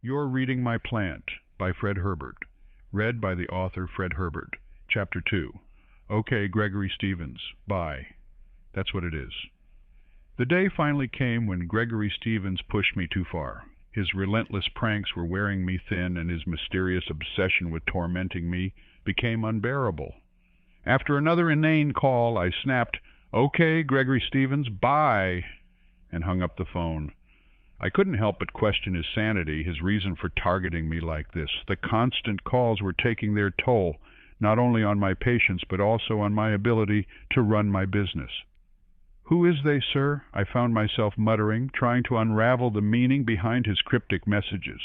You're Reading My Plant by Fred Herbert. Read by the author Fred Herbert. Chapter 2. Okay, Gregory Stevens. Bye. That's what it is. The day finally came when Gregory Stevens pushed me too far. His relentless pranks were wearing me thin, and his mysterious obsession with tormenting me became unbearable. After another inane call, I snapped, "Okay, Gregory Stevens, bye," and hung up the phone. I couldn't help but question his sanity, his reason for targeting me like this. The constant calls were taking their toll, not only on my patience, but also on my ability to run my business. "Who is they, sir?" I found myself muttering, trying to unravel the meaning behind his cryptic messages.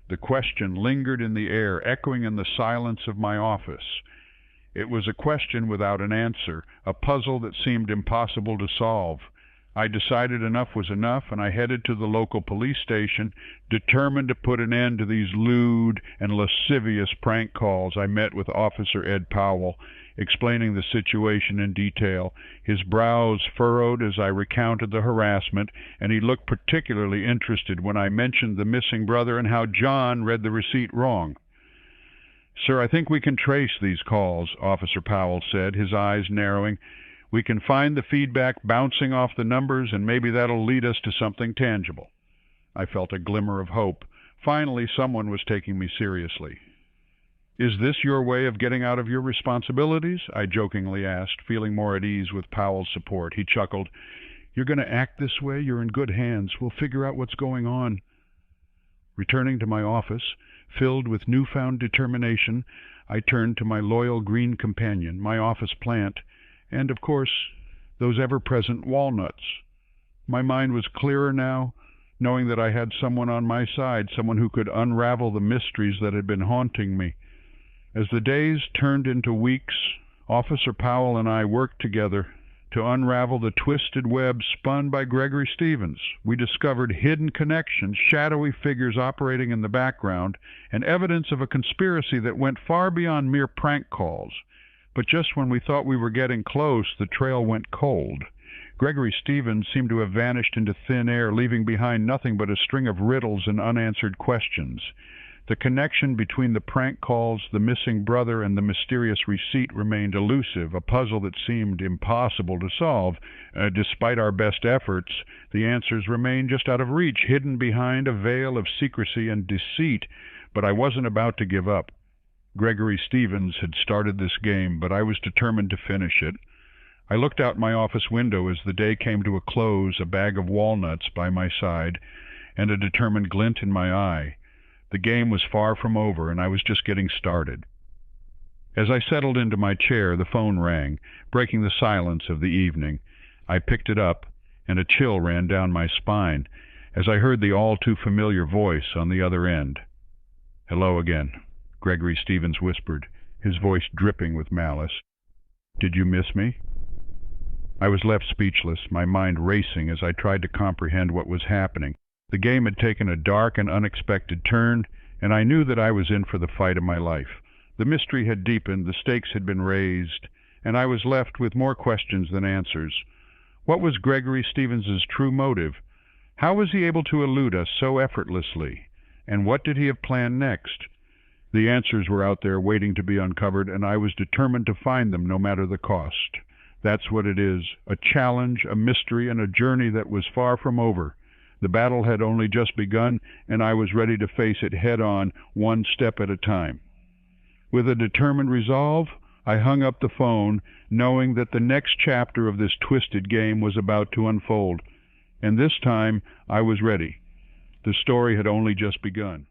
The question lingered in the air, echoing in the silence of my office. It was a question without an answer, a puzzle that seemed impossible to solve. I decided enough was enough, and I headed to the local police station, determined to put an end to these lewd and lascivious prank calls. I met with Officer Ed Powell, explaining the situation in detail. His brows furrowed as I recounted the harassment, and he looked particularly interested when I mentioned the missing brother and how John read the receipt wrong. "Sir, I think we can trace these calls," Officer Powell said, his eyes narrowing. "We can find the feedback bouncing off the numbers, and maybe that'll lead us to something tangible." I felt a glimmer of hope. Finally, someone was taking me seriously. "Is this your way of getting out of your responsibilities?" I jokingly asked, feeling more at ease with Powell's support. He chuckled. "You're going to act this way? You're in good hands. We'll figure out what's going on." Returning to my office, filled with newfound determination, I turned to my loyal green companion, my office plant, and, of course, those ever-present walnuts. My mind was clearer now, knowing that I had someone on my side, someone who could unravel the mysteries that had been haunting me. As the days turned into weeks, Officer Powell and I worked together to unravel the twisted web spun by Gregory Stevens. We discovered hidden connections, shadowy figures operating in the background, and evidence of a conspiracy that went far beyond mere prank calls. But just when we thought we were getting close, the trail went cold. Gregory Stevens seemed to have vanished into thin air, leaving behind nothing but a string of riddles and unanswered questions. The connection between the prank calls, the missing brother, and the mysterious receipt remained elusive, a puzzle that seemed impossible to solve. Despite our best efforts, the answers remained just out of reach, hidden behind a veil of secrecy and deceit. But I wasn't about to give up. Gregory Stevens had started this game, but I was determined to finish it. I looked out my office window as the day came to a close, a bag of walnuts by my side, and a determined glint in my eye. The game was far from over, and I was just getting started. As I settled into my chair, the phone rang, breaking the silence of the evening. I picked it up, and a chill ran down my spine as I heard the all-too-familiar voice on the other end. "Hello again," Gregory Stevens whispered, his voice dripping with malice. "Did you miss me?" I was left speechless, my mind racing as I tried to comprehend what was happening. The game had taken a dark and unexpected turn, and I knew that I was in for the fight of my life. The mystery had deepened, the stakes had been raised, and I was left with more questions than answers. What was Gregory Stevens's true motive? How was he able to elude us so effortlessly? And what did he have planned next? The answers were out there waiting to be uncovered, and I was determined to find them no matter the cost. That's what it is, a challenge, a mystery, and a journey that was far from over. The battle had only just begun, and I was ready to face it head-on, one step at a time. With a determined resolve, I hung up the phone, knowing that the next chapter of this twisted game was about to unfold. And this time, I was ready. The story had only just begun.